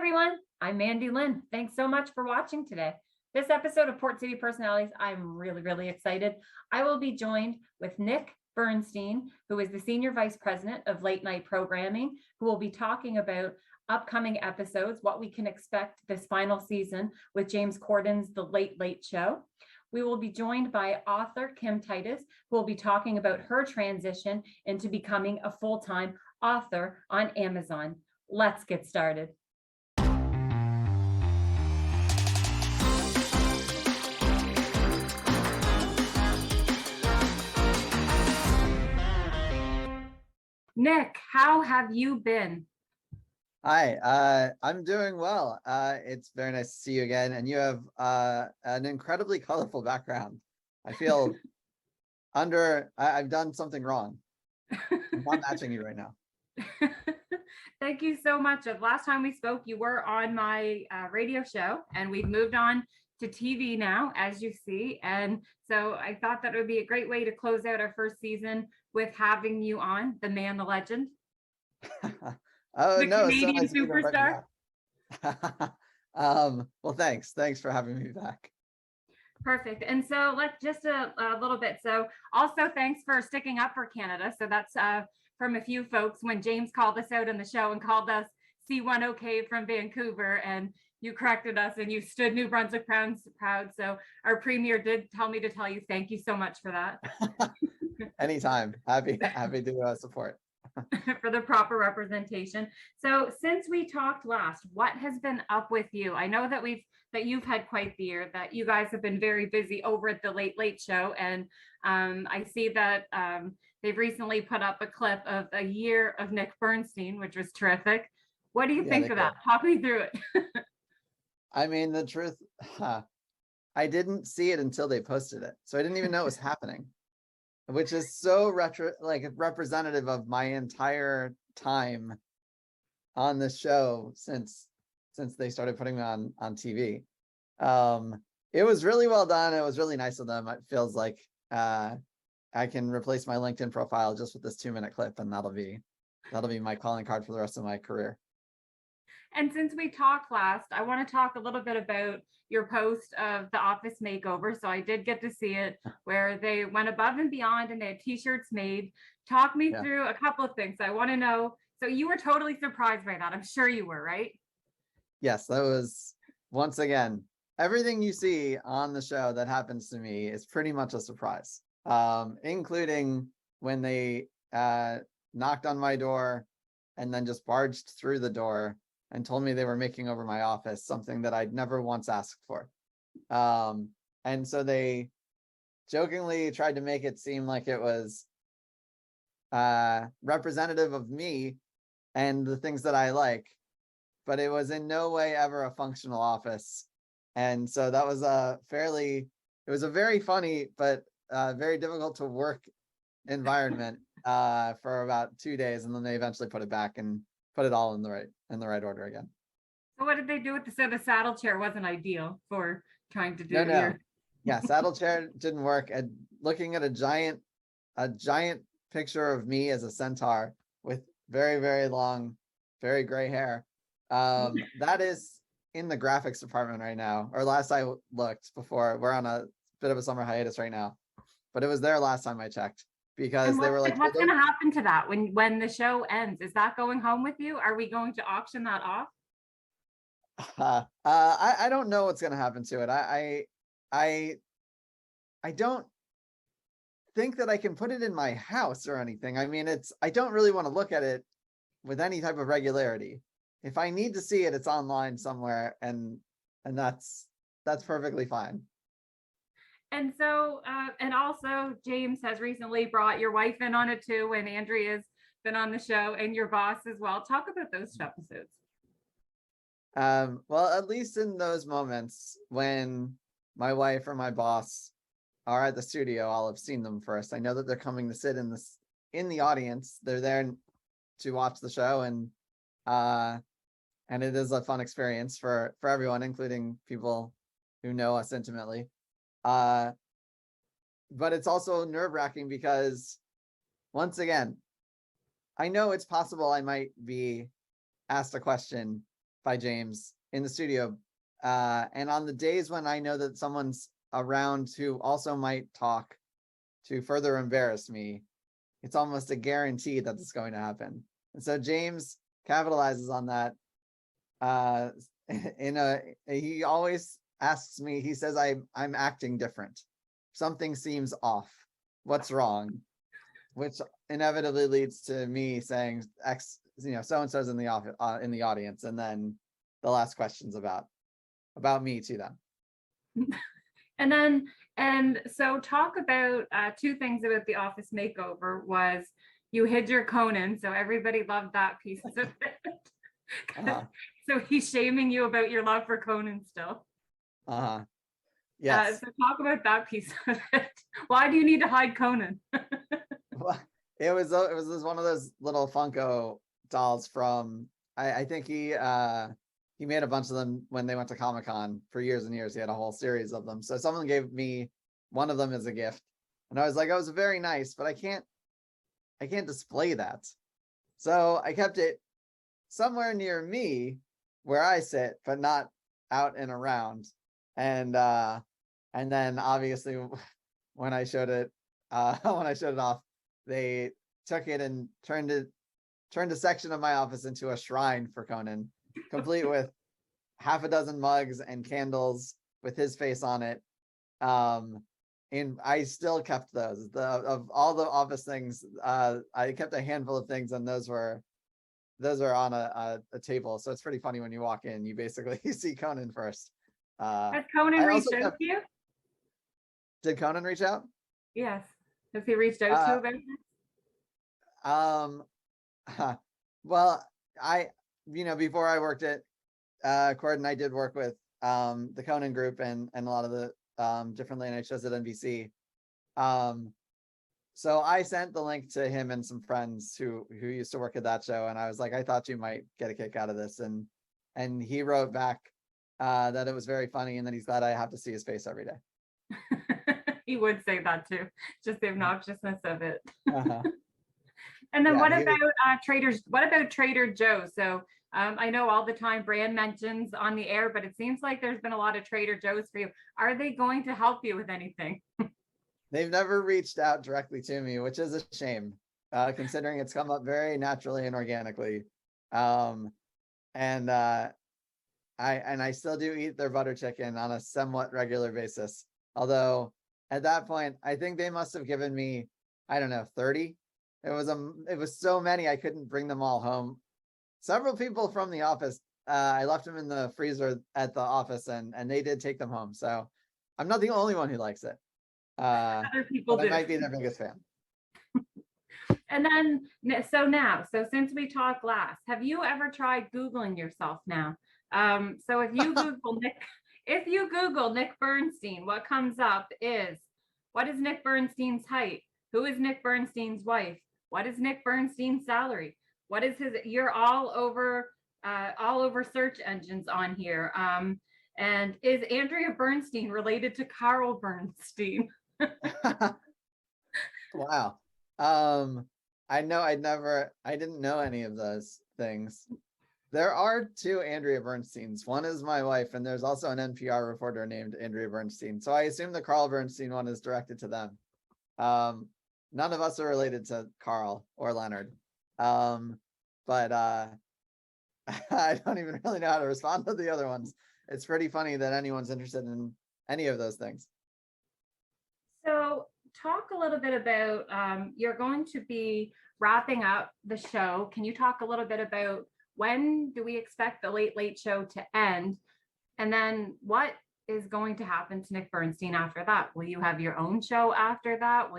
everyone, I'm Mandy-Lynn. Thanks so much for watching today. This episode of Port City Personalities, I'm really excited. I will be joined with Nick Bernstein, who is the Senior Vice President of Late Night Programming, who will be talking about upcoming episodes, what we can expect this final season with James Corden's The Late Late Show. We will be joined by author Kim Titus, who will be talking about her transition into becoming a full-time author on Amazon. Let's get started. Nick, how have you been? Hi, I'm doing well. It's very nice to see you again, and you have an incredibly colorful background. I feel I've done something wrong. I'm not matching you right now. Thank you so much. Last time we spoke, you were on my radio show, and we've moved on to TV now, as you see. And so I thought that would be a great way to close out our first season with having you on, the man, the legend. Oh, the no, Canadian so nice superstar. Well, thanks for having me back. Perfect. And so let's just a little bit. So also thanks for sticking up for Canada. So that's from a few folks when James called us out on the show and called us C1OK from Vancouver, and you corrected us and you stood New Brunswick proud. So our premier did tell me to tell you thank you so much for that. Anytime. Happy to support. For the proper representation. So since we talked last, what has been up with you? I know that you've had quite the year, that you guys have been very busy over at the Late Late Show, and I see that they've recently put up a clip of a year of Nick Bernstein, which was terrific. What do you think of that? Talk me through it. I mean, the truth, I didn't see it until they posted it, so I didn't even know it was happening, which is so representative of my entire time on the show since they started putting me on TV. It was really well done. It was really nice of them. It feels like I can replace my LinkedIn profile just with this 2-minute clip, and that'll be my calling card for the rest of my career. And since we talked last, I want to talk a little bit about your post of the office makeover. So I did get to see it, where they went above and beyond and they had t-shirts made. Talk me through a couple of things. I want to know. So you were totally surprised by that. I'm sure you were, right? Yes, that was, once again, everything you see on the show that happens to me is pretty much a surprise, including when they knocked on my door and then just barged through the door and told me they were making over my office, something that I'd never once asked for. And so they jokingly tried to make it seem like it was representative of me and the things that I like, but it was in no way ever a functional office. And so that was it was a very funny, but very difficult to work environment for about 2 days. And then they eventually put it back and put it all in the right order again. So what did they do with the saddle chair? Wasn't ideal for trying to do No. Yeah, saddle chair didn't work. And looking at a giant picture of me as a centaur with very long, very gray hair. That is in the graphics department right now, or last I looked before. We're on a bit of a summer hiatus right now, but it was there last time I checked. Because they were like, what's going to happen to that when the show ends? Is that going home with you? Are we going to auction that off? I don't know what's going to happen to it. I don't think that I can put it in my house or anything. I mean, I don't really want to look at it with any type of regularity. If I need to see it, it's online somewhere, and that's perfectly fine. And so, and also James has recently brought your wife in on it too, and Andrea's been on the show, and your boss as well. Talk about those episodes. Well, at least in those moments when my wife or my boss are at the studio, I'll have seen them first. I know that they're coming to sit in the audience. They're there to watch the show, and it is a fun experience for everyone, including people who know us intimately. But it's also nerve-wracking because, once again, I know it's possible I might be asked a question by James in the studio. And on the days when I know that someone's around who also might talk to further embarrass me, it's almost a guarantee that it's going to happen. And so James capitalizes on that. He always asks me, he says, I'm acting different. Something seems off. What's wrong? Which inevitably leads to me saying X, so-and-so's in the office, in the audience. And then the last question's about me to them. And so talk about two things about the office makeover. Was you hid your Conan, so everybody loved that piece of it. So he's shaming you about your love for Conan still. Yes. So talk about that piece of it. Why do you need to hide Conan? Well, it was one of those little Funko dolls from, I think he made a bunch of them when they went to Comic-Con for years and years. He had a whole series of them. So someone gave me one of them as a gift. And I was like, oh, it was very nice, but I can't display that. So I kept it somewhere near me where I sit, but not out and around. And then obviously when I showed it off, they took it and turned a section of my office into a shrine for Conan, complete with half a dozen mugs and candles with his face on it. And I still kept those. Of all the office things, I kept a handful of things, and those were on a table. So it's pretty funny when you walk in, you basically see Conan first. Has Conan reached out to you? Did Conan reach out? Yes. Has he reached out to you about this? Well, before I worked at Corden, I did work with the Conan group and a lot of the different late night shows at NBC. So I sent the link to him and some friends who used to work at that show, and I was like, I thought you might get a kick out of this, and he wrote back that it was very funny, and that he's glad I have to see his face every day. He would say that too, just the obnoxiousness of it. Uh-huh. And then what about Trader Joe's? So I know all the time brand mentions on the air, but it seems like there's been a lot of Trader Joe's for you. Are they going to help you with anything? They've never reached out directly to me, which is a shame, considering it's come up very naturally and organically. And I still do eat their butter chicken on a somewhat regular basis. Although at that point, I think they must have given me, I don't know, 30. It was so many, I couldn't bring them all home. Several people from the office, I left them in the freezer at the office, and they did take them home. So I'm not the only one who likes it. Other people do. I might be their biggest fan. And then, so since we talked last, have you ever tried Googling yourself now? So if you Google Nick Bernstein, what comes up is, what is Nick Bernstein's height? Who is Nick Bernstein's wife? What is Nick Bernstein's salary? What is you're all over search engines on here. And is Andrea Bernstein related to Carl Bernstein? Wow. I didn't know any of those things. There are two Andrea Bernsteins. One is my wife, and there's also an NPR reporter named Andrea Bernstein. So I assume the Carl Bernstein one is directed to them. None of us are related to Carl or Leonard. But I don't even really know how to respond to the other ones. It's pretty funny that anyone's interested in any of those things. So talk a little bit about, you're going to be wrapping up the show. Can you talk a little bit about when do we expect the Late Late Show to end? And then what is going to happen to Nick Bernstein after that? Will you have your own show after that?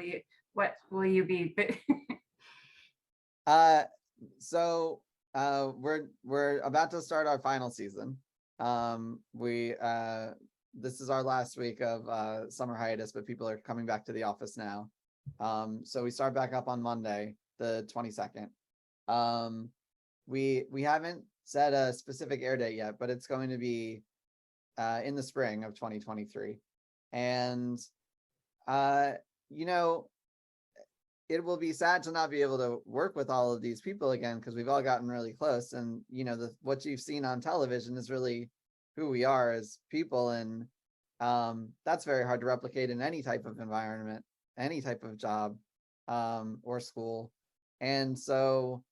What will you be? So we're about to start our final season. This is our last week of summer hiatus, but people are coming back to the office now. So we start back up on Monday, the 22nd. We haven't set a specific air date yet, but it's going to be in the spring of 2023. And it will be sad to not be able to work with all of these people again, because we've all gotten really close. And, what you've seen on television is really who we are as people. And that's very hard to replicate in any type of environment, any type of job, or school. And so,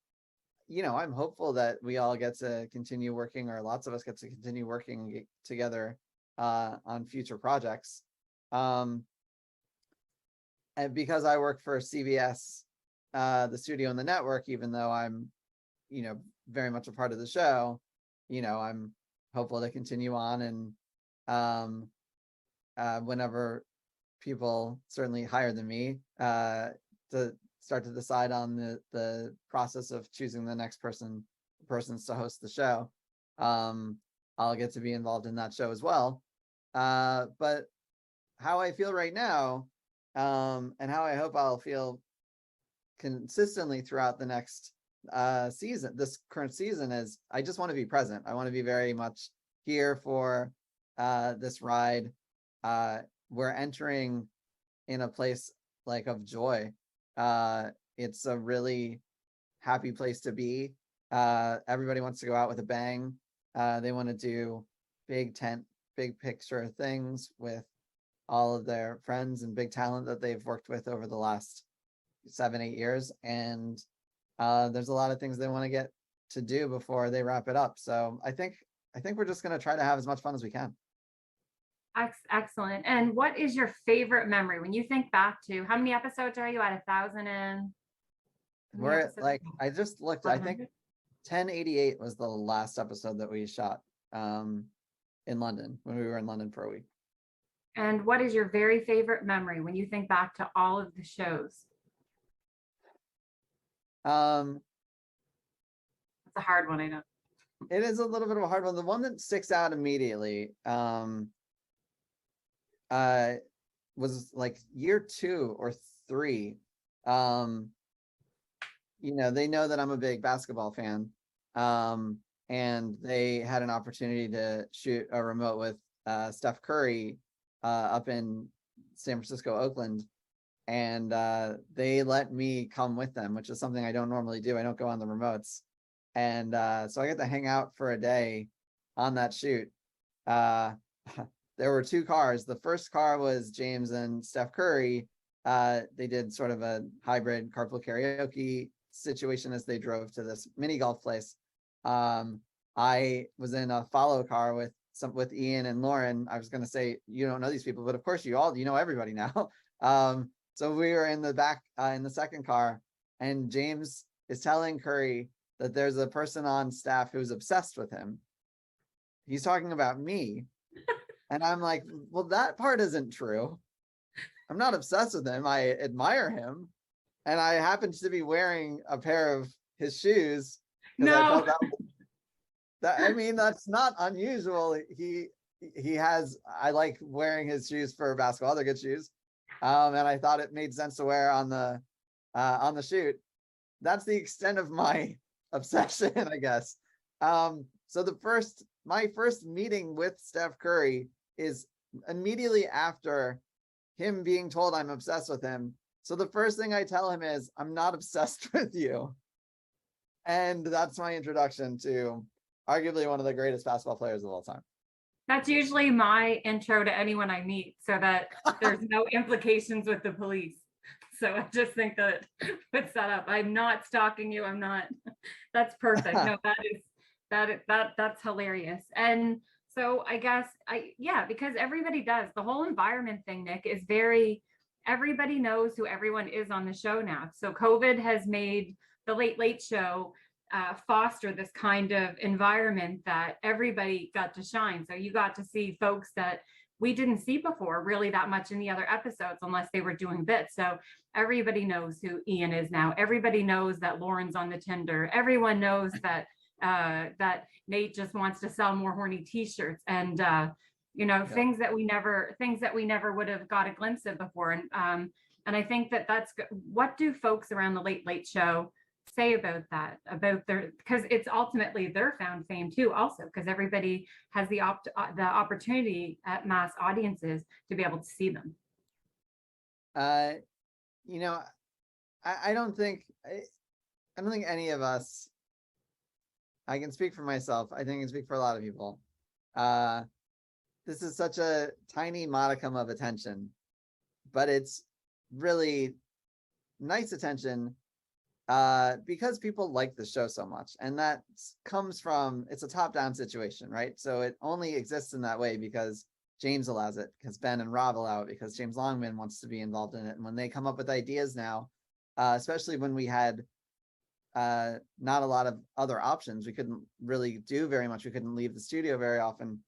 I'm hopeful that we all get to continue working, or lots of us get to continue working together on future projects. And because I work for CBS, the studio and the network, even though I'm, very much a part of the show, I'm hopeful to continue on. And whenever people certainly higher than me to start to decide on the process of choosing the next persons to host the show, I'll get to be involved in that show as well. But how I feel right now, and how I hope I'll feel consistently throughout the next season, this current season, is I just want to be present. I want to be very much here for this ride. We're entering in a place like of joy. It's a really happy place to be. Everybody wants to go out with a bang. They want to do big picture things with all of their friends and big talent that they've worked with over the last 7-8 years. And there's a lot of things they want to get to do before they wrap it up. So I think we're just going to try to have as much fun as we can. Excellent. And what is your favorite memory when you think back to, how many episodes are you at? 1,000 and we're at, like, I just looked, I think 1,100? 1088 was the last episode that we shot in London, when we were in London for a week. And what is your very favorite memory when you think back to all of the shows? It's a hard one, I know. It is a little bit of a hard one. The one that sticks out immediately was like year 2 or 3. They know that I'm a big basketball fan, and they had an opportunity to shoot a remote with Steph Curry up in San Francisco, Oakland, and they let me come with them, which is something I don't normally do. I don't go on the remotes. And so I got to hang out for a day on that shoot. There were 2 cars. The first car was James and Steph Curry. They did sort of a hybrid carpool karaoke situation as they drove to this mini golf place. I was in a follow car with Ian and Lauren. I was going to say, you don't know these people, but of course you know everybody now. So we were in the back in the second car, and James is telling Curry that there's a person on staff who's obsessed with him. He's talking about me. And I'm like, well, that part isn't true. I'm not obsessed with him. I admire him. And I happened to be wearing a pair of his shoes. No. I felt I mean, that's not unusual. I like wearing his shoes for basketball. They're good shoes. And I thought it made sense to wear on the shoot. That's the extent of my obsession, I guess. So my first meeting with Steph Curry is immediately after him being told I'm obsessed with him. So the first thing I tell him is, I'm not obsessed with you. And that's my introduction to arguably one of the greatest basketball players of all time. That's usually my intro to anyone I meet, so that there's no implications with the police. So I just think that it puts that up. I'm not stalking you. I'm not. That's perfect. No, that's hilarious. And so I guess because everybody does. The whole environment thing, Nick, is everybody knows who everyone is on the show now. So COVID has made the Late Late Show foster this kind of environment that everybody got to shine. So you got to see folks that we didn't see before really that much in the other episodes, unless they were doing bits. So everybody knows who Ian is now. Everybody knows that Lauren's on the Tinder. Everyone knows that that Nate just wants to sell more horny t-shirts, and things that we never would have got a glimpse of before. And I think that's what do folks around the Late Late Show say about that, because it's ultimately their found fame too, also because everybody has the opportunity at mass audiences to be able to see them. I don't think I don't think any of us, I can speak for myself, I think I can speak for a lot of people. This is such a tiny modicum of attention, but it's really nice attention because people like the show so much. And that comes from, it's a top-down situation, right? So it only exists in that way because James allows it, because Ben and Rob allow it, because James Longman wants to be involved in it. And when they come up with ideas now, especially when we had not a lot of other options, we couldn't really do very much. We couldn't leave the studio very often.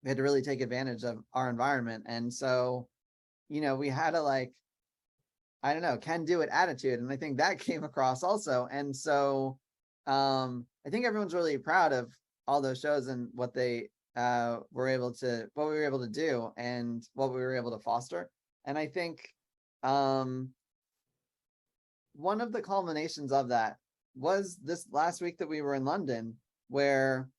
We had to really take advantage of our environment. And so, you know, we had to, like, I don't know, can do it attitude. And I think that came across also. And so I think everyone's really proud of all those shows and what they were able to, what we were able to do and what we were able to foster. And I think one of the culminations of that was this last week that we were in London, where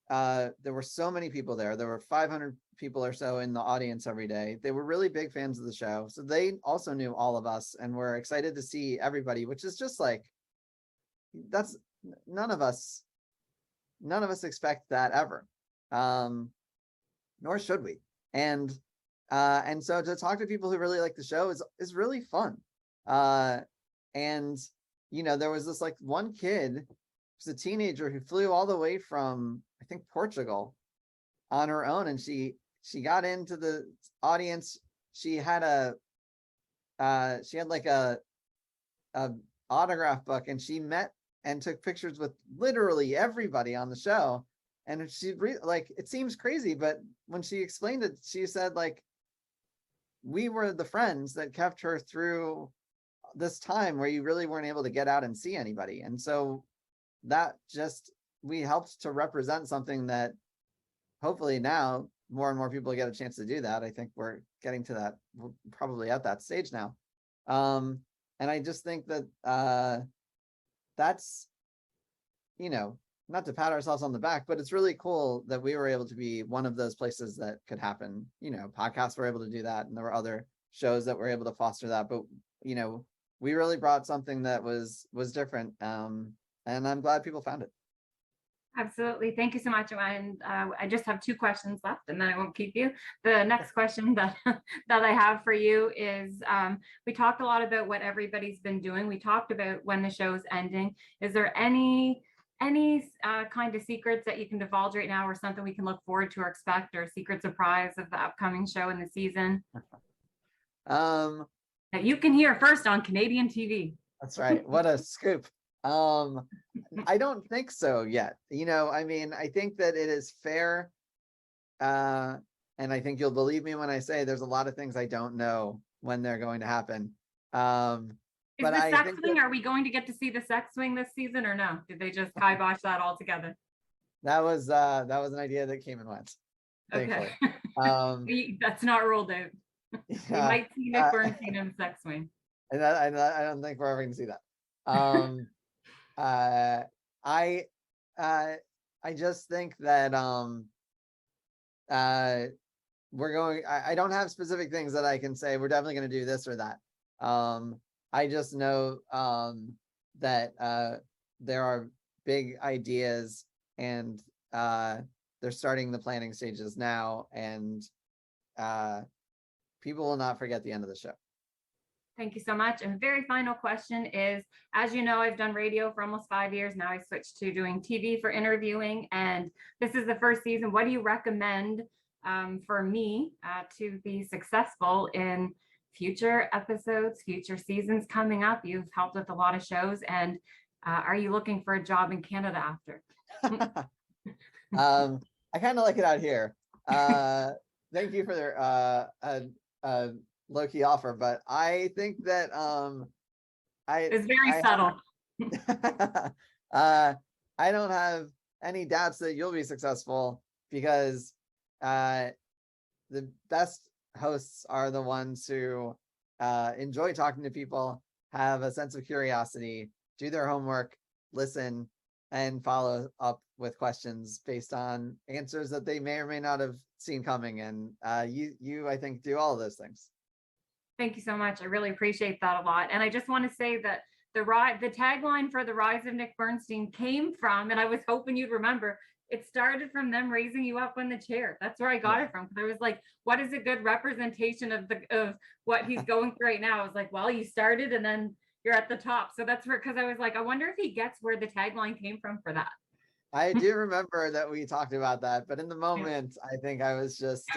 there were so many people there. There were 500 people or so in the audience every day. They were really big fans of the show. So they also knew all of us and were excited to see everybody, which is just like, that's none of us expect that ever. Nor should we. And so to talk to people who really like the show is really fun. And you know, there was this like one kid, who's a teenager who flew all the way from, I think, Portugal on her own, and she got into the audience. She had like a autograph book, and she met and took pictures with literally everybody on the show. And she like, it seems crazy, but when she explained it, she said, like, we were the friends that kept her through this time where you really weren't able to get out and see anybody. And so that just, we helped to represent something that hopefully now more and more people get a chance to do that. I think we're getting to that, we're probably at that stage now. And I just think that that's, you know, not to pat ourselves on the back, but it's really cool that we were able to be one of those places that could happen. You know, podcasts were able to do that, and there were other shows that were able to foster that. But, you know, we really brought something that was different. And I'm glad people found it. Absolutely. Thank you so much. And I just have 2 questions left, and then I won't keep you. The next question that I have for you is, we talked a lot about what everybody's been doing. We talked about when the show's ending. Is there any kind of secrets that you can divulge right now, or something we can look forward to or expect, or a secret surprise of the upcoming show in the season? That you can hear first on Canadian TV. That's right. What a scoop. I don't think so yet. You know, I mean, I think that it is fair. And I think you'll believe me when I say there's a lot of things I don't know when they're going to happen. Is the sex swing, are we going to get to see the sex swing this season or no? Did they just kibosh that altogether? That was an idea that came and went. Okay. That's not ruled out. You might see Nick Bernstein in the sex swing. And I don't think we're ever going to see that. I just think that we're going, I don't have specific things that I can say we're definitely going to do this or that. I just know that there are big ideas, and they're starting the planning stages now, and people will not forget the end of the show. Thank you so much. And the very final question is, as you know, I've done radio for almost 5 years. Now I switched to doing TV for interviewing, and this is the first season. What do you recommend for me to be successful in future episodes, future seasons coming up? You've helped with a lot of shows, and are you looking for a job in Canada after? I kind of like it out here. Thank you for their low-key offer, but I think that it's very subtle. I don't have any doubts that you'll be successful, because the best hosts are the ones who enjoy talking to people, have a sense of curiosity, do their homework, listen, and follow up with questions based on answers that they may or may not have seen coming. And you I think, do all of those things. Thank you so much. I really appreciate that a lot. And I just want to say that the tagline for The Rise of Nick Bernstein came from, and I was hoping you'd remember, it started from them raising you up on the chair. That's where I got it from. Because I was like, what is a good representation of what he's going through right now? I was like, well, you started and then you're at the top. So that's where, because I was like, I wonder if he gets where the tagline came from for that. I do remember that we talked about that, but in the moment, I think I was just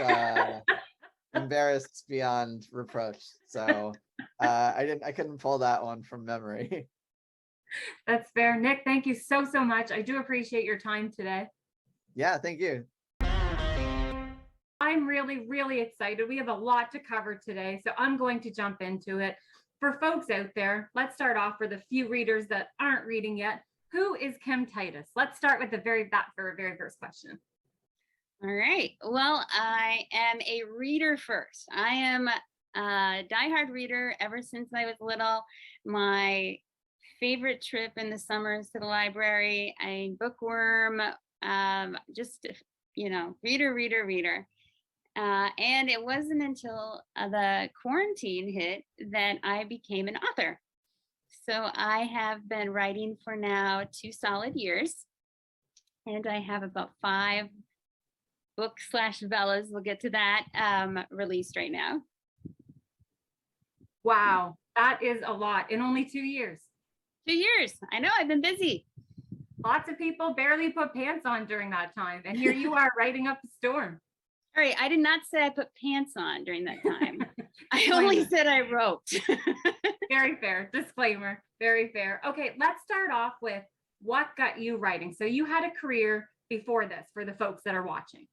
embarrassed beyond reproach. So I couldn't pull that one from memory. That's fair. Nick, thank you so much. I do appreciate your time today. Yeah, thank you. I'm really excited. We have a lot to cover today, so I'm going to jump into it. For folks out there, let's start off for the few readers that aren't reading yet. Who is Kim Titus? Let's start with the very first question. All right. Well, I am a reader first. I am a diehard reader ever since I was little. My favorite trip in the summers to the library. I bookworm, just, reader. And it wasn't until the quarantine hit that I became an author. So I have been writing for now 2 solid years. And I have about 5 book/novellas, we'll get to that, released right now. Wow, that is a lot in only 2 years. 2 years. I know, I've been busy. Lots of people barely put pants on during that time. And here you are writing up a storm. All right, I did not say I put pants on during that time. I only said I wrote. Very fair. Disclaimer. Very fair. Okay, let's start off with what got you writing. So you had a career before this for the folks that are watching.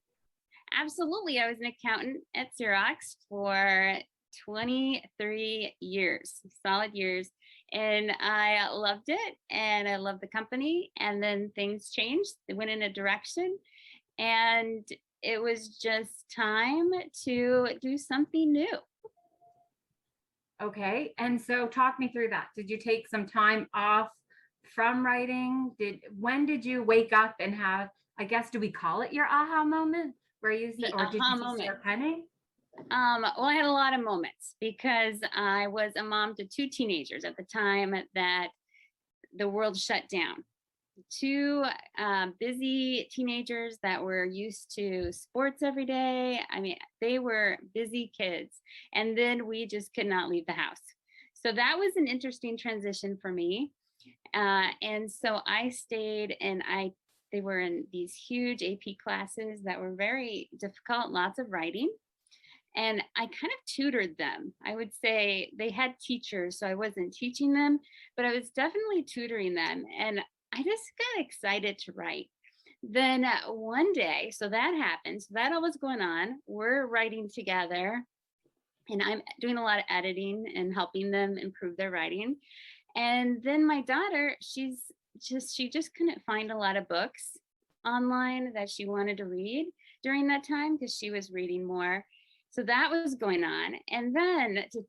Absolutely. I was an accountant at Xerox for 23 years, solid years. And I loved it and I loved the company. And then things changed. They went in a direction and it was just time to do something new. Okay. And so talk me through that. Did you take some time off from writing? When did you wake up and have, I guess, do we call it your aha moment? Where you said, or did you just start penning? Well, I had a lot of moments because I was a mom to 2 teenagers at the time that the world shut down. 2 busy teenagers that were used to sports every day. I mean, they were busy kids. And then we just could not leave the house. So that was an interesting transition for me. And so I stayed and they were in these huge AP classes that were very difficult, lots of writing. And I kind of tutored them. I would say they had teachers, so I wasn't teaching them, but I was definitely tutoring them. And I just got excited to write. Then one day, so that happened. So that all was going on. We're writing together and I'm doing a lot of editing and helping them improve their writing. And then my daughter, she just couldn't find a lot of books online that she wanted to read during that time because she was reading more. So that was going on. And then to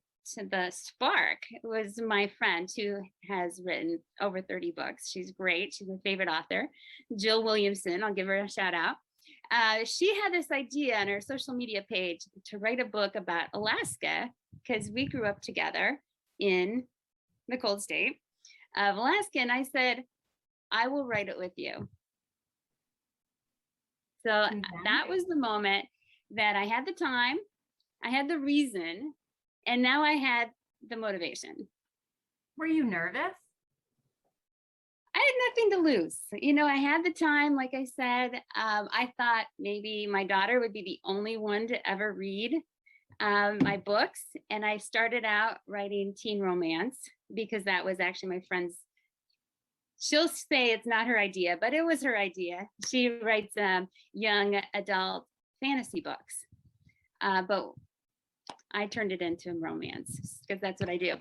the spark was my friend who has written over 30 books. She's great. She's my favorite author, Jill Williamson. I'll give her a shout out. She had this idea on her social media page to write a book about Alaska because we grew up together in the cold state of Alaska. And I said, I will write it with you. So that was the moment that I had the time, I had the reason, and now I had the motivation. Were you nervous? I had nothing to lose. I had the time, like I said. I thought maybe my daughter would be the only one to ever read my books. And I started out writing teen romance because that was actually my friend's. She'll say it's not her idea, but it was her idea. She writes young adult fantasy books. But I turned it into romance because that's what I do.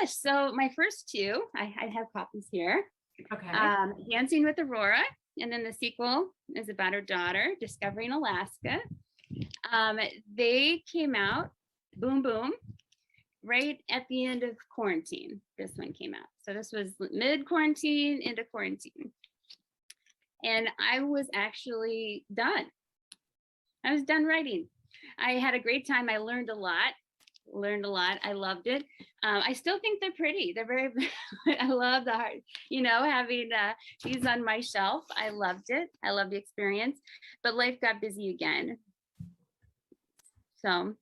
So my first 2, I have copies here. Okay. Dancing with Aurora. And then the sequel is about her daughter discovering Alaska. They came out, boom, boom, right at the end of quarantine. This one came out. So this was mid-quarantine into quarantine. And I was actually done. I was done writing. I had a great time. I learned a lot. learned a lot. I loved it. I still think they're pretty. They're very, I love the heart, having these on my shelf. I loved it. I loved the experience, but life got busy again. So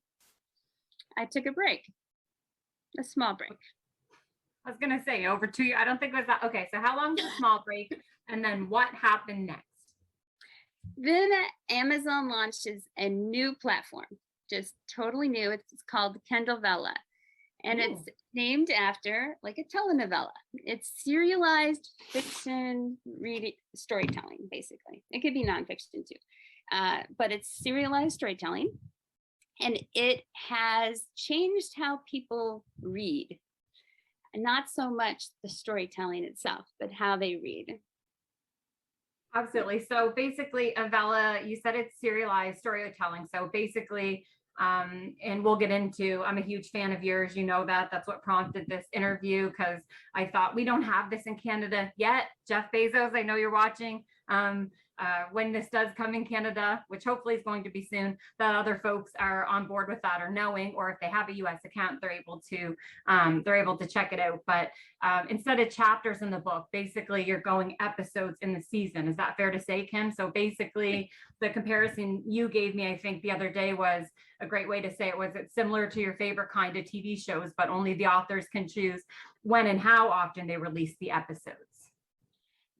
I took a break, a small break. I was going to say over 2 years. I don't think it was that. Okay. So how long was the small break? And then what happened next? Then Amazon launched a new platform, just totally new. It's called Kindle Vella, and it's named after like a telenovela. It's serialized fiction reading, storytelling, basically. It could be nonfiction too, but it's serialized storytelling, and it has changed how people read. Not so much the storytelling itself, but how they read. Absolutely. So basically, Avella, you said it's serialized storytelling. So basically, and we'll get into, I'm a huge fan of yours. You know that. That's what prompted this interview, because I thought we don't have this in Canada yet. Jeff Bezos, I know you're watching. When this does come in Canada, which hopefully is going to be soon, that other folks are on board with that or knowing, or if they have a US account, they're able to check it out. But instead of chapters in the book, basically you're going episodes in the season. Is that fair to say, Kim? So basically the comparison you gave me, I think the other day, was a great way to say it. Was it similar to your favorite kind of TV shows, but only the authors can choose when and how often they release the episodes?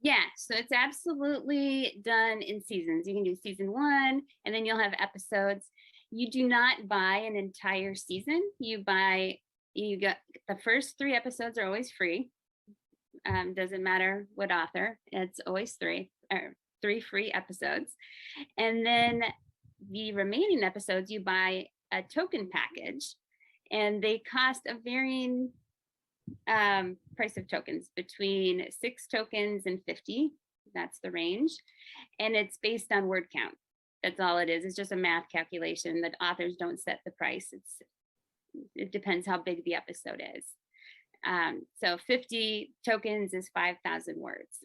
Yeah, so it's absolutely done in seasons. You can do season 1, and then you'll have episodes. You do not buy an entire season. You got the first 3 episodes are always free. Doesn't matter what author, it's always 3 free episodes. And then the remaining episodes, you buy a token package, and they cost a varying price of tokens, between 6 tokens and 50. That's the range. And it's based on word count. That's all it is. It's just a math calculation that authors don't set the price. It depends how big the episode is. So 50 tokens is 5,000 words.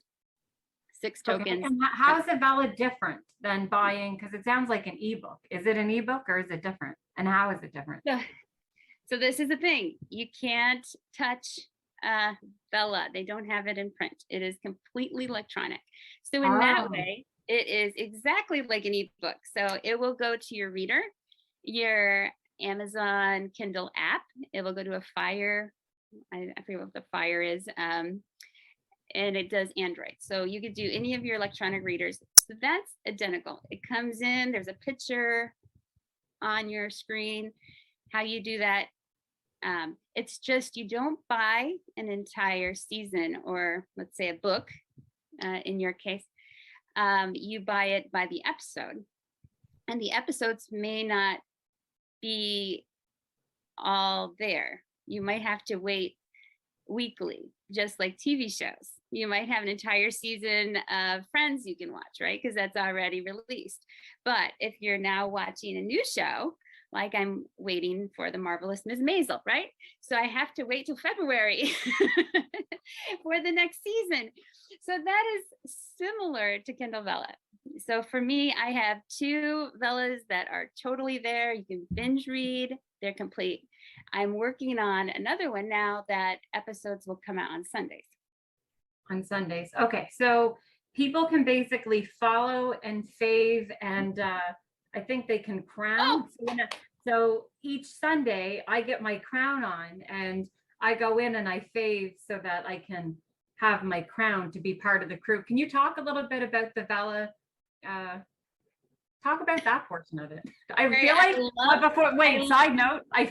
6 tokens. Okay. And how is Avella different than buying? Because it sounds like an ebook. Is it an ebook or is it different? And how is it different? So this is the thing. You can't touch Vella. They don't have it in print. It is completely electronic. So in that way, it is exactly like an ebook. So it will go to your reader, your Amazon Kindle app. It will go to a Fire. I forget what the Fire is. And it does Android. So you could do any of your electronic readers. So that's identical. It comes in, there's a picture on your screen. How you do that, it's just you don't buy an entire season, or let's say a book in your case. You buy it by the episode, and the episodes may not be all there. You might have to wait weekly, just like TV shows. You might have an entire season of Friends you can watch, right? Because that's already released. But if you're now watching a new show, like I'm waiting for The Marvelous Miss Maisel, right? So I have to wait till February for the next season. So that is similar to Kindle Vella. So for me, I have 2 Vellas that are totally there. You can binge read, they're complete. I'm working on another one now that episodes will come out on Sundays. On Sundays. Okay. So people can basically follow and fave, and I think they can crown. So each Sunday I get my crown on and I go in and I fave so that I can have my crown to be part of the crew. Can you talk a little bit about the Vella? Talk about that portion of it. I feel like side note, I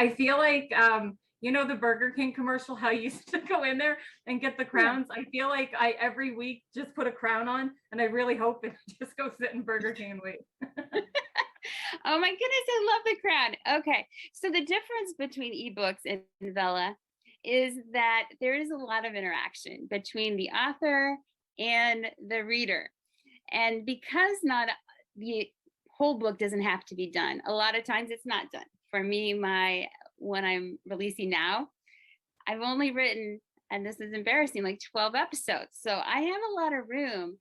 feel like the Burger King commercial, how you used to go in there and get the crowns. I feel like I every week just put a crown on, and I really hope it just go sit in Burger King and wait. Oh my goodness, I love the crown. Okay, so the difference between ebooks and Vella is that there is a lot of interaction between the author and the reader. And because not the whole book doesn't have to be done, a lot of times it's not done. For me, what I'm releasing now, I've only written, and this is embarrassing, like 12 episodes. So I have a lot of room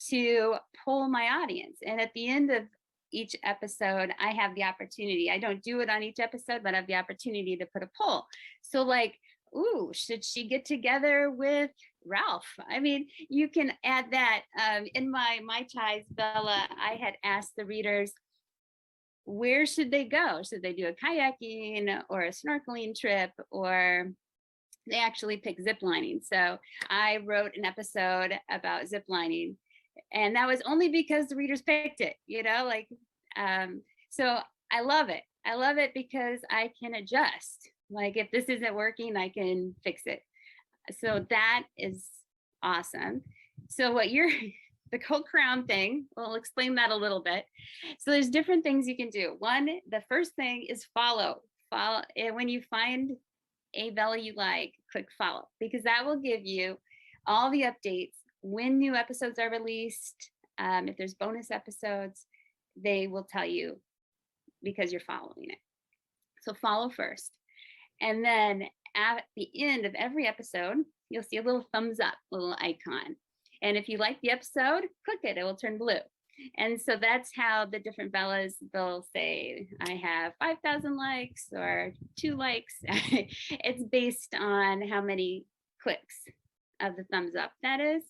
to pull my audience. And at the end of each episode, I have the opportunity. I don't do it on each episode, but I have the opportunity to put a poll. So like, ooh, should she get together with Ralph? I mean, you can add that. In my Ties, Bella, I had asked the readers, where should they go? Should they do a kayaking or a snorkeling trip, or they actually pick ziplining? So I wrote an episode about ziplining, and that was only because the readers picked it, like, so I love it. I love it because I can adjust. Like if this isn't working, I can fix it. So that is awesome. So what the whole crown thing, we'll explain that a little bit. So there's different things you can do. One, the first thing is follow. And when you find a Vella you like, click follow, because that will give you all the updates when new episodes are released. If there's bonus episodes, they will tell you because you're following it. So follow first. And then at the end of every episode, you'll see a little thumbs up, little icon. And if you like the episode, click it, it will turn blue. And so that's how the different Bellas, they'll say, I have 5,000 likes or 2 likes. It's based on how many clicks of the thumbs up that is.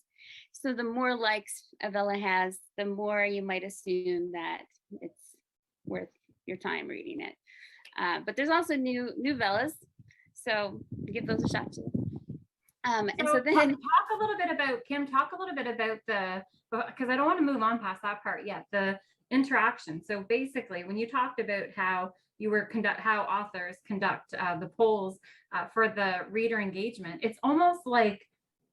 So the more likes a Vella has, the more you might assume that it's worth your time reading it. But there's also new Vellas, so give those a shot too. And so then talk a little bit about Kim. Talk a little bit about because I don't want to move on past that part yet. The interaction. So basically, when you talked about how how authors conduct the polls for the reader engagement, it's almost like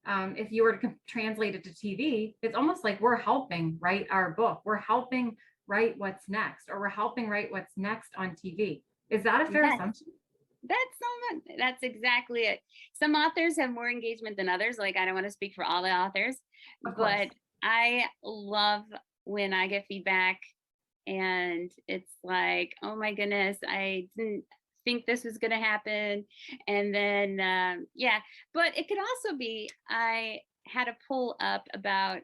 if you were to translate it to TV, it's almost like we're helping write our book. We're helping write what's next, or we're helping write what's next on TV. Is that a fair assumption? That's exactly it. Some authors have more engagement than others. Like, I don't want to speak for all the authors, but I love when I get feedback and it's like, oh my goodness, I didn't think this was going to happen. And then, but it could also be, I had a poll up about,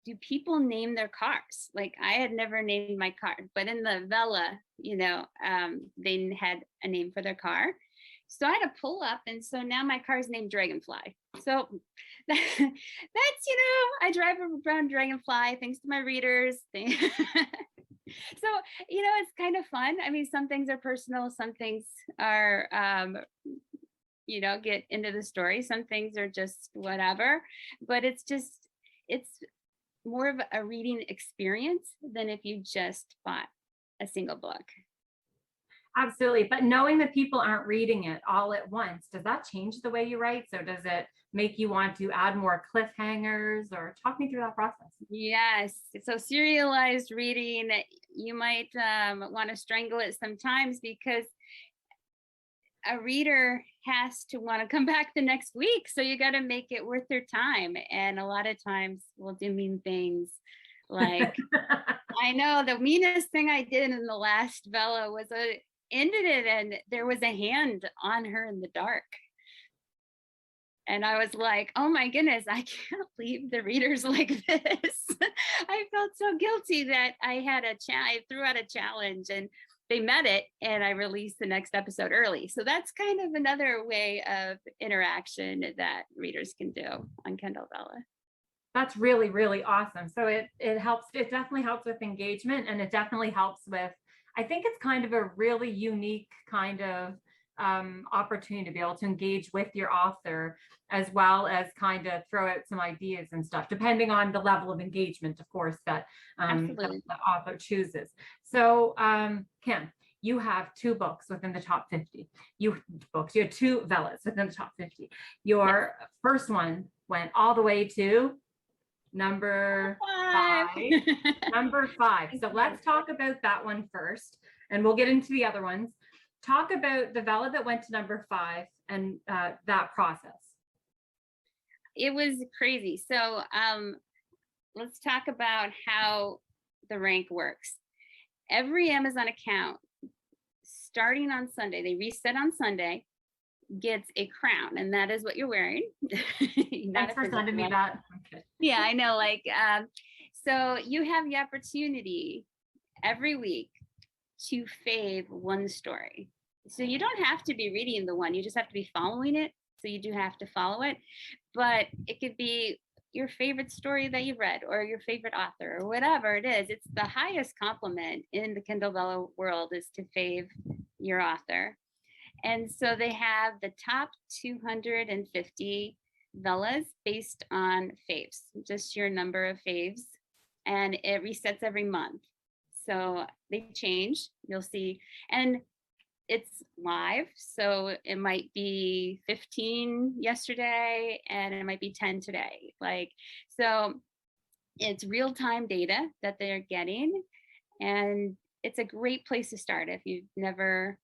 do people name their cars? Like, I had never named my car, but in the Vella, they had a name for their car. So I had a pull up, and so now my car's named Dragonfly. So that's, I drive around Dragonfly thanks to my readers. So, it's kind of fun. I mean, some things are personal, some things are, get into the story. Some things are just whatever, but it's more of a reading experience than if you just bought a single book. Absolutely. But knowing that people aren't reading it all at once, does that change the way you write? So does it make you want to add more cliffhangers, or talk me through that process? Yes. So serialized reading, you might want to strangle it sometimes, because a reader has to want to come back the next week. So you got to make it worth their time. And a lot of times we'll do mean things. Like, I know the meanest thing I did in the last Vella was ended it, and there was a hand on her in the dark. And I was like, oh my goodness, I can't leave the readers like this. I felt so guilty that I threw out a challenge, and they met it, and I released the next episode early. So that's kind of another way of interaction that readers can do on Kindle Vella. That's really, really awesome. So it helps. It definitely helps with engagement, and it definitely helps with, I think it's kind of a really unique kind of opportunity to be able to engage with your author, as well as kind of throw out some ideas and stuff, depending on the level of engagement, of course, that the author chooses. So Kim, you have 2 books within the top 50. You have 2 Vellas within the top 50. Your first one went all the way to number 5. Number 5. So let's talk about that one first, and we'll get into the other ones. Talk about the Vella that went to number 5 and that process. It was crazy. So let's talk about how the rank works. Every Amazon account, starting on Sunday, they reset on Sunday, gets a crown, and that is what you're wearing. Thanks for sending me that. Okay. Yeah, I know. So you have the opportunity every week to fave one story. So you don't have to be reading the one, you just have to be following it. So you do have to follow it, but it could be your favorite story that you've read or your favorite author or whatever it is. It's the highest compliment in the Kindle Vella world is to fave your author. And so they have the top 250 Vellas based on faves, just your number of faves, and it resets every month. So they change, you'll see, and it's live. So it might be 15 yesterday and it might be 10 today. Like, so it's real-time data that they're getting. And it's a great place to start if you've never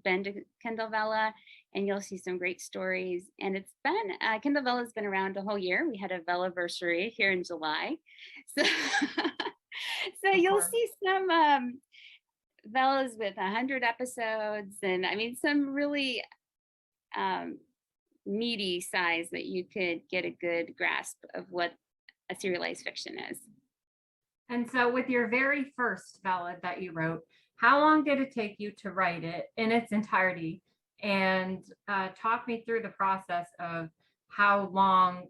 been to Kindle Vella, and you'll see some great stories. And it's been, Kindle Vella has been around a whole year. We had a Vellaversary here in July. So, so you'll see some Vella's with 100 episodes, and I mean some really meaty size that you could get a good grasp of what a serialized fiction is. And so with your very first Vella that you wrote, how long did it take you to write it in its entirety? And talk me through the process of how long,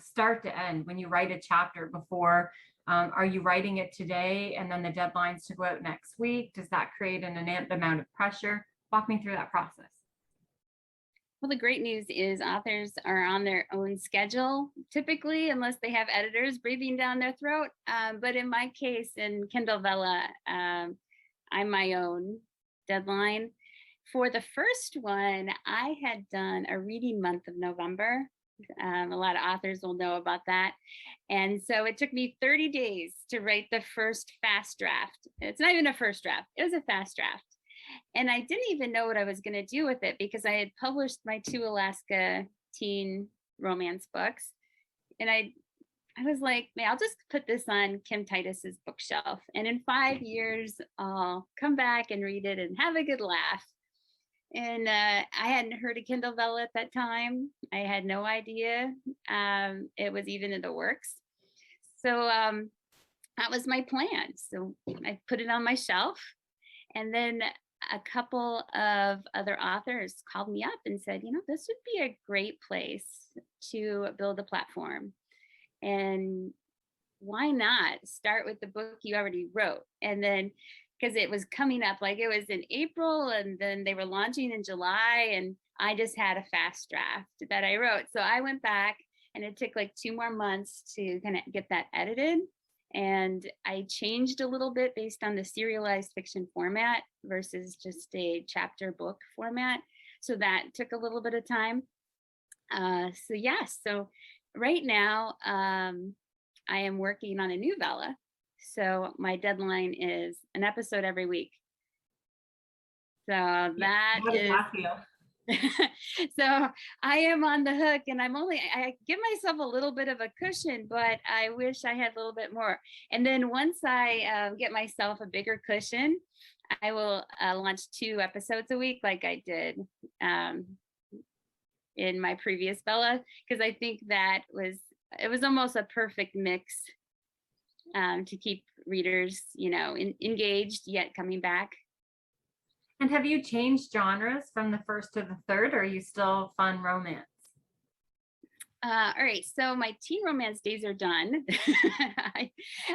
start to end when you write a chapter before. Are you writing it today and then the deadline's to go out next week? Does that create an amount of pressure? Walk me through that process. Well, the great news is authors are on their own schedule, typically, unless they have editors breathing down their throat. But in my case, in Kindle Vella, I'm my own deadline. For the first one, I had done a reading month of November. A lot of authors will know about that. And so it took me 30 days to write the first fast draft. It's not even a first draft, it was a fast draft. And I didn't even know what I was going to do with it because I had published my 2 Alaska teen romance books. And I was like, man, I'll just put this on Kim Titus's bookshelf. And in 5 years, I'll come back and read it and have a good laugh. And I hadn't heard of Kindle Vella at that time. I had no idea it was even in the works. So that was my plan. So I put it on my shelf. And then a couple of other authors called me up and said, this would be a great place to build a platform. And why not start with the book you already wrote? And then, because it was coming up, like it was in April and then they were launching in July, and I just had a fast draft that I wrote. So I went back and it took like 2 more months to kind of get that edited. And I changed a little bit based on the serialized fiction format versus just a chapter book format. So that took a little bit of time. So right now I am working on a new Vella. So my deadline is an episode every week. So that is so I am on the hook, and I give myself a little bit of a cushion, but I wish I had a little bit more. And then once I get myself a bigger cushion, I will launch 2 episodes a week like I did in my previous Vella, because I think it was almost a perfect mix to keep readers, engaged yet coming back. And have you changed genres from the first to the third, or are you still fun romance? All right, so my teen romance days are done.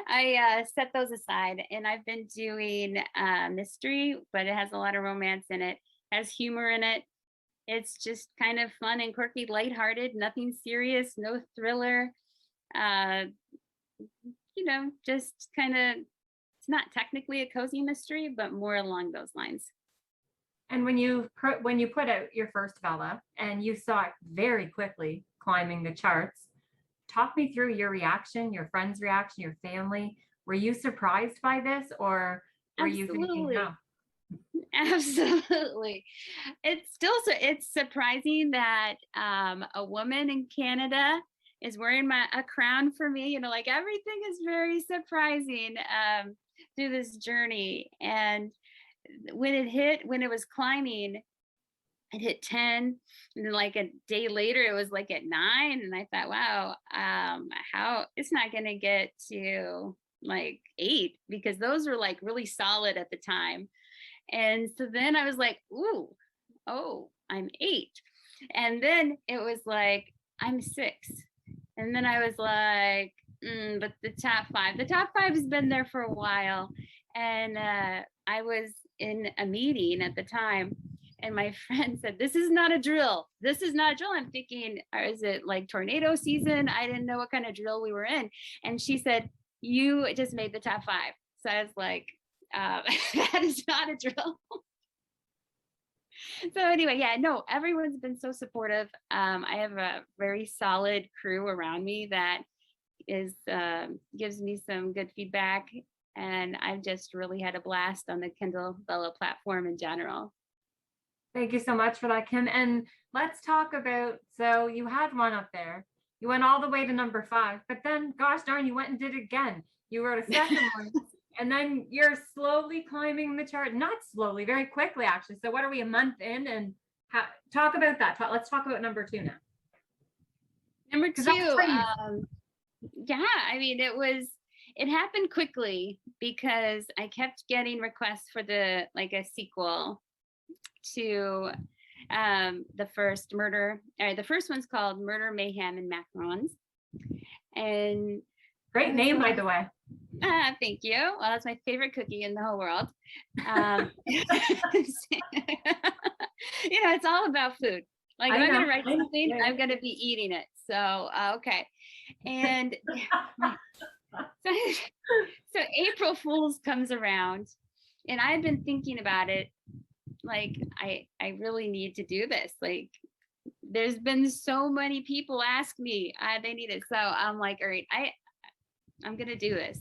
I set those aside, and I've been doing mystery, but it has a lot of romance in it, has humor in it. It's just kind of fun and quirky, lighthearted, nothing serious, no thriller. Just kind of, it's not technically a cozy mystery, but more along those lines. And when you put out your first Vella and you saw it very quickly climbing the charts, talk me through your reaction, your friends' reaction, your family. Were you surprised by this, or were you thinking, no? Absolutely. It's surprising that a woman in Canada is wearing a crown for me. Like everything is very surprising through this journey. And when it was climbing, it hit 10, and then like a day later it was like at 9, and I thought, wow, how it's not going to get to like 8 because those were like really solid at the time. And so then I was like, ooh, oh, I'm 8. And then it was like, I'm 6. And then I was like, but the top 5 has been there for a while. And I was in a meeting at the time, and my friend said, this is not a drill. This is not a drill. I'm thinking, is it like tornado season? I didn't know what kind of drill we were in. And she said, you just made the top 5. So I was like, that is not a drill. So anyway, yeah, no, everyone's been so supportive. I have a very solid crew around me that is gives me some good feedback, and I've just really had a blast on the Kindle Vella platform in general. Thank you so much for that, Kim. And let's talk about, so you had one up there. You went all the way to number 5, but then gosh darn, you went and did it again. You wrote a second one. And then you're slowly climbing the chart, not slowly, very quickly, actually. So what are we, a month in? And talk about that. Let's talk about number 2 now. Number 2, yeah, I mean, it happened quickly because I kept getting requests for a sequel to the first murder. The first one's called Murder, Mayhem, and Macarons. And great name, by the way. Thank you. Well, that's my favorite cookie in the whole world. It's all about food. Like, if I'm going to write something, I'm going to be eating it. So, okay. And so April Fool's comes around, and I've been thinking about it. Like, I really need to do this. Like, there's been so many people ask me, they need it. So I'm like, all right, I'm going to do this.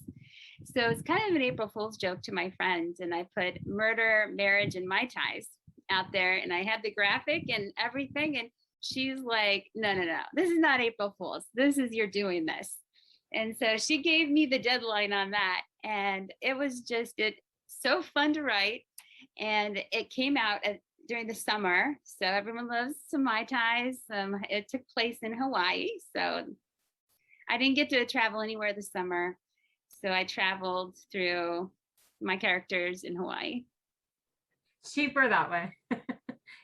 So it's kind of an April Fool's joke to my friends. And I put murder, marriage, and Mai Tais out there. And I had the graphic and everything. And she's like, no, this is not April Fool's. This is, you're doing this. And so she gave me the deadline on that. And it was just so fun to write. And it came out during the summer. So everyone loves some Mai Tais. It took place in Hawaii. So I didn't get to travel anywhere this summer. So I traveled through my characters in Hawaii. Cheaper that way.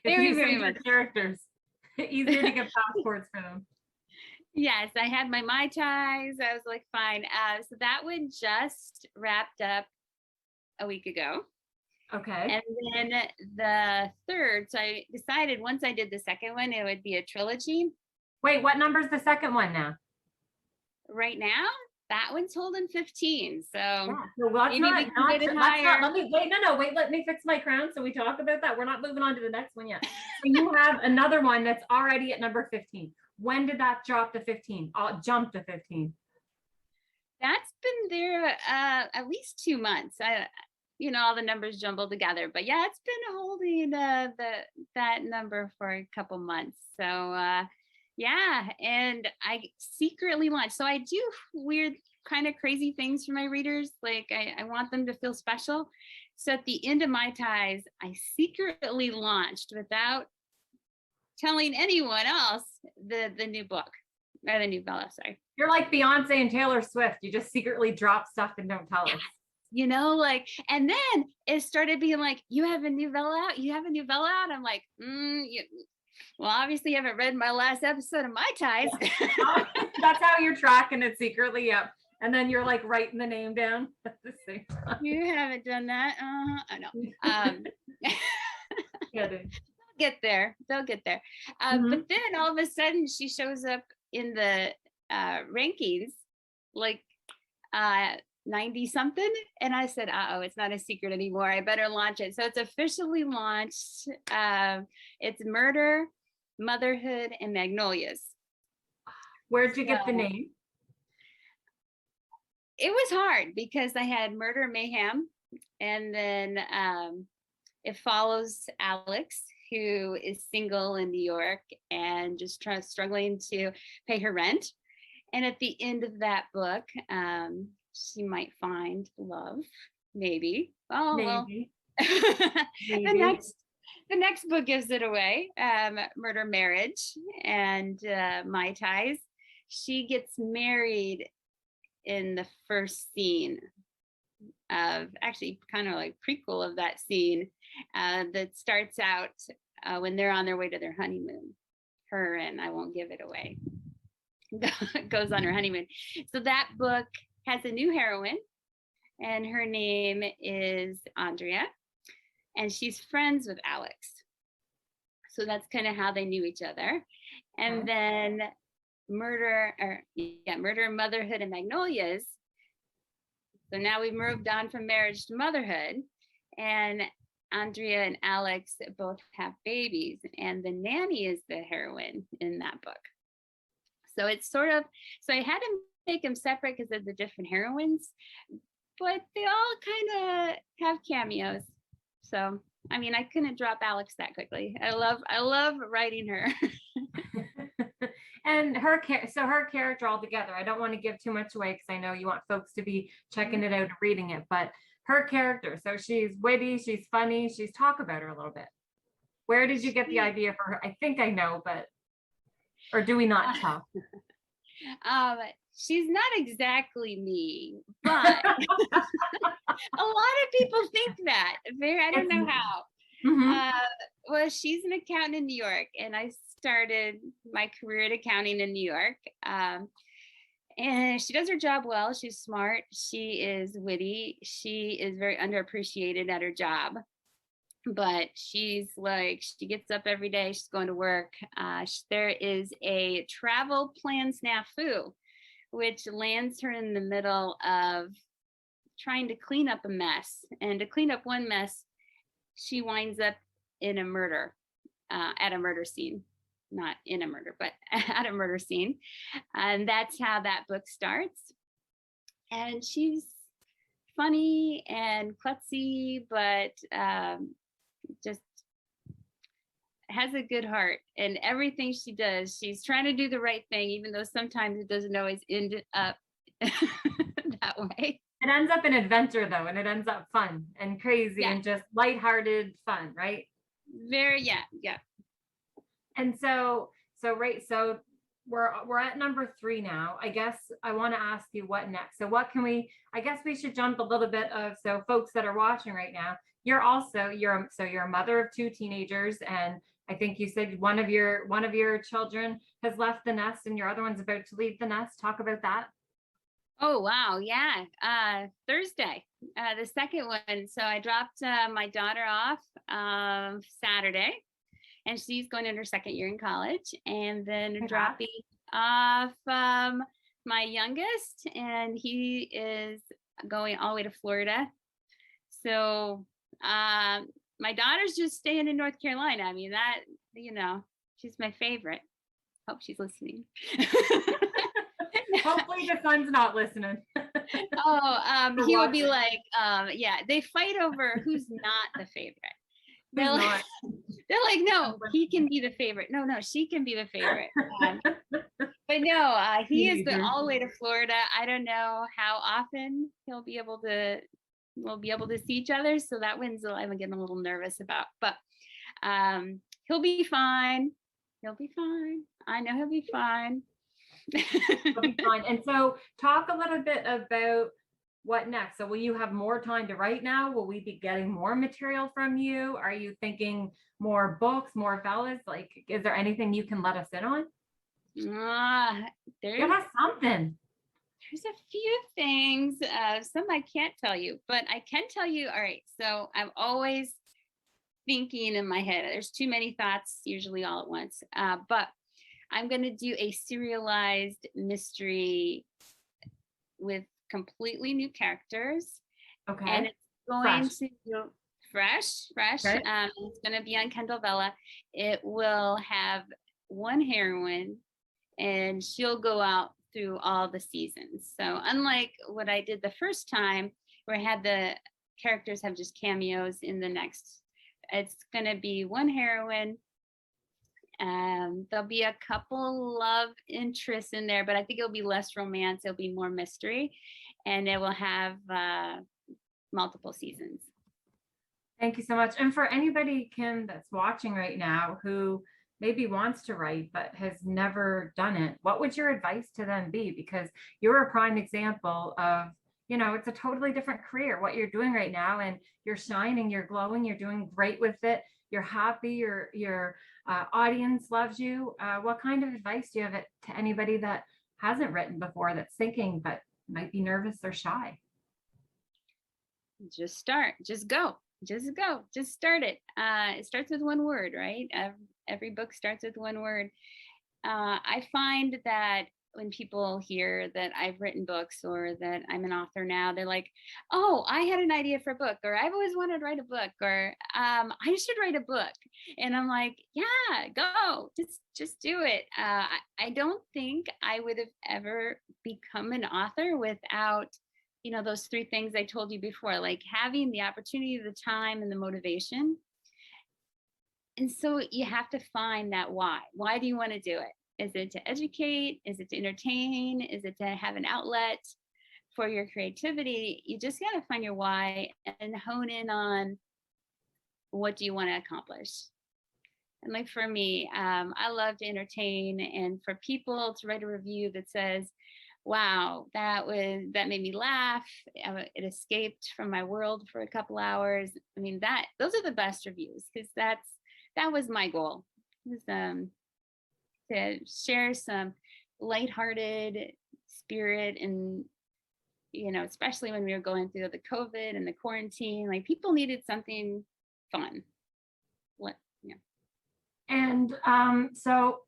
Very much. Characters. Easier to get passports for them. Yes, I had my Mai Tais. I was like, fine. So that one just wrapped up a week ago. Okay. And then the third, so I decided once I did the second one, it would be a trilogy. Wait, what number is the second one now? Right now, that one's holding 15. So yeah, so let me fix my crown so we talk about that. We're not moving on to the next one yet. So you have another one that's already at number 15. When did that drop to 15? Jump to 15? That's been there at least 2 months. All the numbers jumbled together, but yeah, it's been holding that number for a couple months. So yeah, and I secretly launched. So I do weird kind of crazy things for my readers. Like I want them to feel special. So at the end of Mai Tais, I secretly launched without telling anyone else the new book, or the new novella, sorry. You're like Beyonce and Taylor Swift. You just secretly drop stuff and don't tell us. And then it started being like, you have a new novella out? You have a new novella out? I'm like, well, obviously you haven't read my last episode of Mai Tais. That's how you're tracking it secretly. Yep. And then you're like writing the name down at the same time. You haven't done that. I know. They'll get there. But then all of a sudden she shows up in the rankings, like 90 something. And I said, it's not a secret anymore. I better launch it. So it's officially launched. It's Murder, Motherhood, and Magnolias. Where'd you get the name? It was hard because I had Murder, Mayhem, and then it follows Alex, who is single in New York and just struggling to pay her rent. And at the end of that book, she might find love, maybe. Maybe. The next book gives it away. Murder, Marriage, and Mai Tais. She gets married in the first scene of, actually kind of like prequel of that scene, that starts out when they're on their way to their honeymoon. Her, and I won't give it away, goes on her honeymoon. So that book has a new heroine, and her name is Andrea, and she's friends with Alex. So that's kind of how they knew each other. And Okay. then Murder, Motherhood, and Magnolias. So now we've moved on from marriage to motherhood, and Andrea and Alex both have babies, and the nanny is the heroine in that book. So it's sort of, so I had to make them separate because of the different heroines, but they all kind of have cameos. So, I mean, I couldn't drop Alex that quickly. I love writing her. And her character altogether, I don't want to give too much away because I know you want folks to be checking it out and reading it, but her character, so she's witty, she's funny, talk about her a little bit. Where did you get the idea for her? I think I know, but, or do we not talk? She's not exactly me, but a lot of people think that. I don't know how. Mhm. Well, she's an accountant in New York, and I started my career in accounting in New York. And she does her job well. She's smart. She is witty. She is very underappreciated at her job. But she's like, she gets up every day. She's going to work. There is a travel plan snafu, which lands her in the middle of trying to clean up a mess. And to clean up one mess, she winds up in a murder, at a murder scene. Not in a murder, but at a murder scene. And that's how that book starts. And she's funny and klutzy, but just has a good heart. And everything she does, she's trying to do the right thing, even though sometimes it doesn't always end up that way. It ends up an adventure though, and it ends up fun and crazy and just lighthearted fun, right? Very, yeah. And so we're at number 3 now. I guess I want to ask you what next. So I guess we should jump a little bit so folks that are watching right now, you're a mother of 2 teenagers, and I think you said one of your children has left the nest and your other one's about to leave the nest. Talk about that. Oh, wow. Yeah. Thursday, the second one. So I dropped my daughter off Saturday, and she's going in her second year in college, and then dropping off my youngest, and he is going all the way to Florida. So my daughter's just staying in North Carolina. I mean, that, she's my favorite. Hope she's listening. Hopefully the son's not listening. He would be like, they fight over who's not the favorite. They're like, no, he can be the favorite. No, she can be the favorite. But no, he is going all the way to Florida. I don't know how often we'll be able to see each other. So that one's I'm getting a little nervous about, but he'll be fine. I know he'll be fine. He'll be fine. And so talk a little bit about what next. So will you have more time to write now? Will we be getting more material from you? Are you thinking more books, more fellas? Like, is there anything you can let us in on? Give us something. There's a few things, some I can't tell you, but I can tell you, all right, so I'm always thinking in my head, there's too many thoughts usually all at once, but I'm going to do a serialized mystery with completely new characters. Okay. And it's going to be fresh. Okay. It's going to be on Kindle Vella. It will have one heroine, and she'll go out through all the seasons. So unlike what I did the first time, where I had the characters have just cameos in the next, it's going to be one heroine. There'll be a couple love interests in there, but I think it'll be less romance. It'll be more mystery, and it will have multiple seasons. Thank you so much. And for anybody, Kim, that's watching right now who maybe wants to write but has never done it, what would your advice to them be? Because you're a prime example of, it's a totally different career, what you're doing right now, and you're shining, you're glowing, you're doing great with it, you're happy, your audience loves you. What kind of advice do you have to anybody that hasn't written before, that's thinking but might be nervous or shy? Just start, just go, just start it. It starts with one word, right? Every book starts with one word. I find that when people hear that I've written books or that I'm an author now, they're like, oh, I had an idea for a book, or I've always wanted to write a book, or I should write a book. And I'm like, yeah, go, just do it. I don't think I would have ever become an author without, those three things I told you before, like having the opportunity, the time, and the motivation. And so you have to find that why. Why do you want to do it? Is it to educate? Is it to entertain? Is it to have an outlet for your creativity? You just got to find your why and hone in on what do you want to accomplish. And like for me, I love to entertain, and for people to write a review that says, wow, that made me laugh. It escaped from my world for a couple hours. I mean, those are the best reviews, because that was my goal. Was to share some lighthearted spirit, and especially when we were going through the COVID and the quarantine, like people needed something fun. And so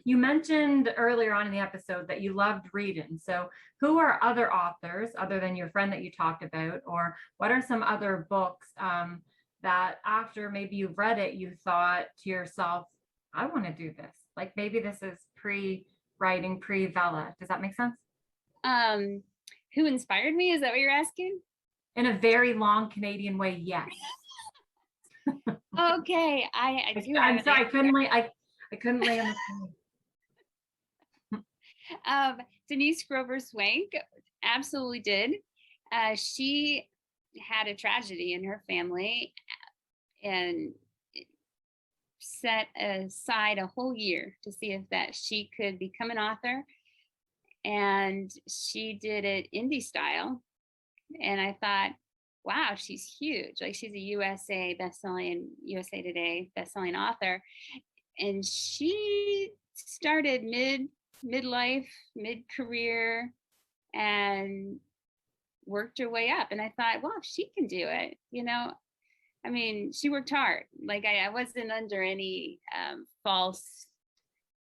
you mentioned earlier on in the episode that you loved reading. So who are other authors other than your friend that you talked about, or what are some other books that after maybe you've read it, you thought to yourself, I want to do this? Like maybe this is pre-writing, pre-Vella. Does that make sense? Who inspired me? Is that what you're asking? In a very long Canadian way, yes. Okay, I do. I'm sorry, I couldn't lay on the Denise Grover Swank absolutely did. She had a tragedy in her family and set aside a whole year to see if that she could become an author. And she did it indie style. And I thought, wow, she's huge. Like she's a USA Today bestselling author. And she started midlife, mid-career, and worked her way up. And I thought, well, if she can do it, I mean, she worked hard. Like I wasn't under any false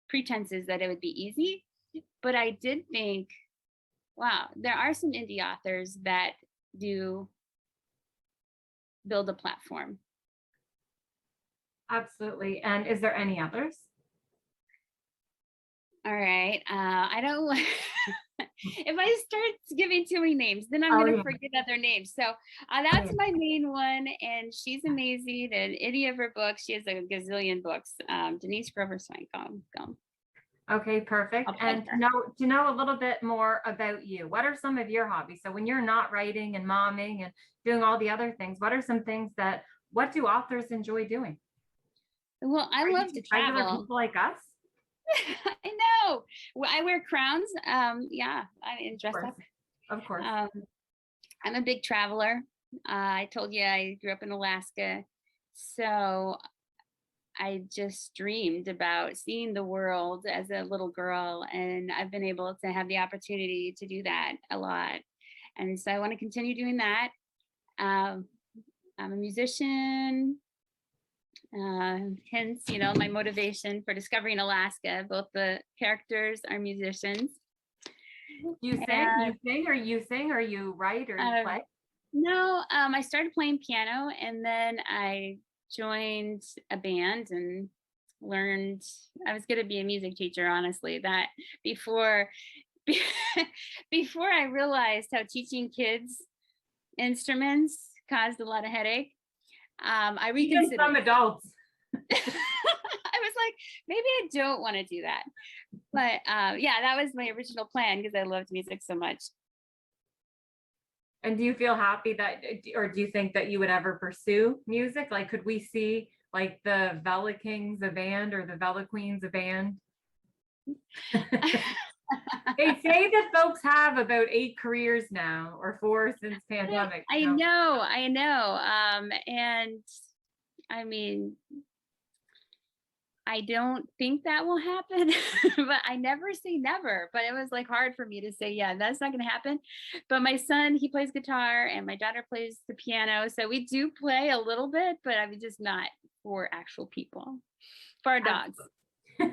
pretenses that it would be easy, but I did think, wow, there are some indie authors that do build a platform. Absolutely. And is there any others? All right. I don't. If I start giving too many names, then I'm going to forget other names. So that's my main one, and she's amazing. And any of her books, she has a gazillion books. Denise Grover Swank. Go. Okay, perfect. And to know a little bit more about you, what are some of your hobbies? So when you're not writing and momming and doing all the other things, what are some things what do authors enjoy doing? Well, I love to travel. Regular people like us? I know. Well, I wear crowns. Yeah, I dress up. Of course. I'm a big traveler. I told you I grew up in Alaska. So I just dreamed about seeing the world as a little girl, and I've been able to have the opportunity to do that a lot. And so I want to continue doing that. I'm a musician, hence, my motivation for discovering Alaska. Both the characters are musicians. You sing, or you write, or you play? No, I started playing piano, and then I joined a band and learned I was going to be a music teacher, honestly, that before I realized how teaching kids instruments caused a lot of headache. I reconsidered. Even some adults. I was like, maybe I don't want to do that. But yeah, that was my original plan because I loved music so much. And do you feel happy or do you think that you would ever pursue music? Like, could we see like the Vela Kings a band or the Vela Queens a band? They say that folks have about 8 careers now, or 4 since pandemic. I know. And I mean, I don't think that will happen, but I never say never. But it was like hard for me to say, yeah, that's not going to happen. But my son, he plays guitar, and my daughter plays the piano. So we do play a little bit, but I mean, just not for actual people, for our dogs. I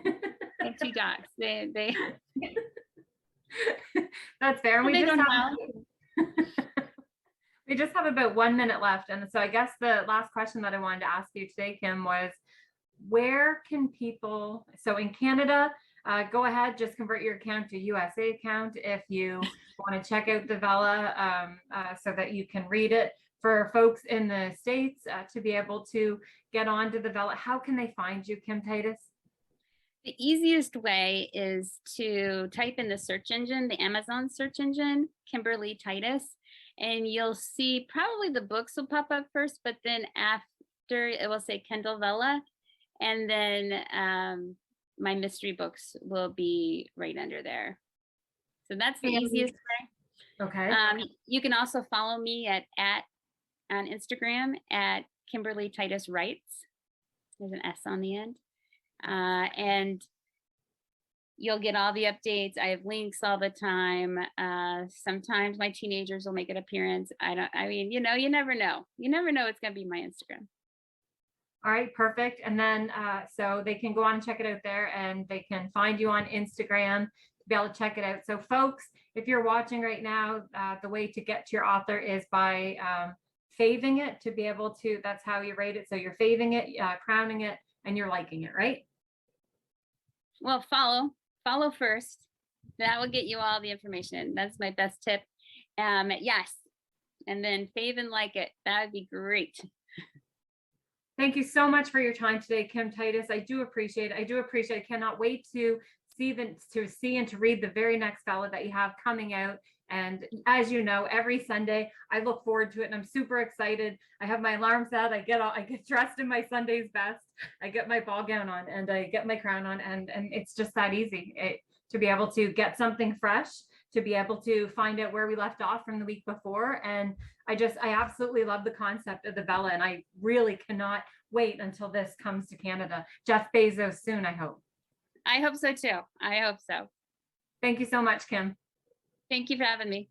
have 2 dogs. They That's fair. And they don't howl. we just have about 1 minute left. And so I guess the last question that I wanted to ask you today, Kim, was where can people, so in Canada, go ahead, just convert your account to USA account if you want to check out the Vela so that you can read it. For folks in the States to be able to get onto the Vela, how can they find you, Kim Titus? The easiest way is to type in the search engine, the Amazon search engine, Kimberly Titus, and you'll see probably the books will pop up first, but then after it will say Kendall Vela, and then my mystery books will be right under there. So that's the easiest way. Okay. You can also follow me on Instagram at Kimberly Titus Writes. There's an S on the end. And you'll get all the updates. I have links all the time. Sometimes my teenagers will make an appearance. I mean, you never know. You never know it's going to be my Instagram. All right, perfect. And then so they can go on and check it out there, and they can find you on Instagram to be able to check it out. So folks, if you're watching right now, the way to get to your author is by faving it to be able to, that's how you rate it. So you're faving it, crowning it, and you're liking it, right? Well, follow first. That will get you all the information. That's my best tip. Yes. And then fave and like it. That would be great. Thank you so much for your time today, Kim Titus. I do appreciate it. I cannot wait to see and to read the very next Vela that you have coming out. And as you know, every Sunday I look forward to it, and I'm super excited. I have my alarm set. I get dressed in my Sunday's best. I get my ball gown on, and I get my crown on, and it's just that easy to be able to get something fresh, to be able to find out where we left off from the week before. And I absolutely love the concept of the Vela, and I really cannot wait until this comes to Canada. Jeff Bezos soon, I hope. I hope so too. I hope so. Thank you so much, Kim. Thank you for having me.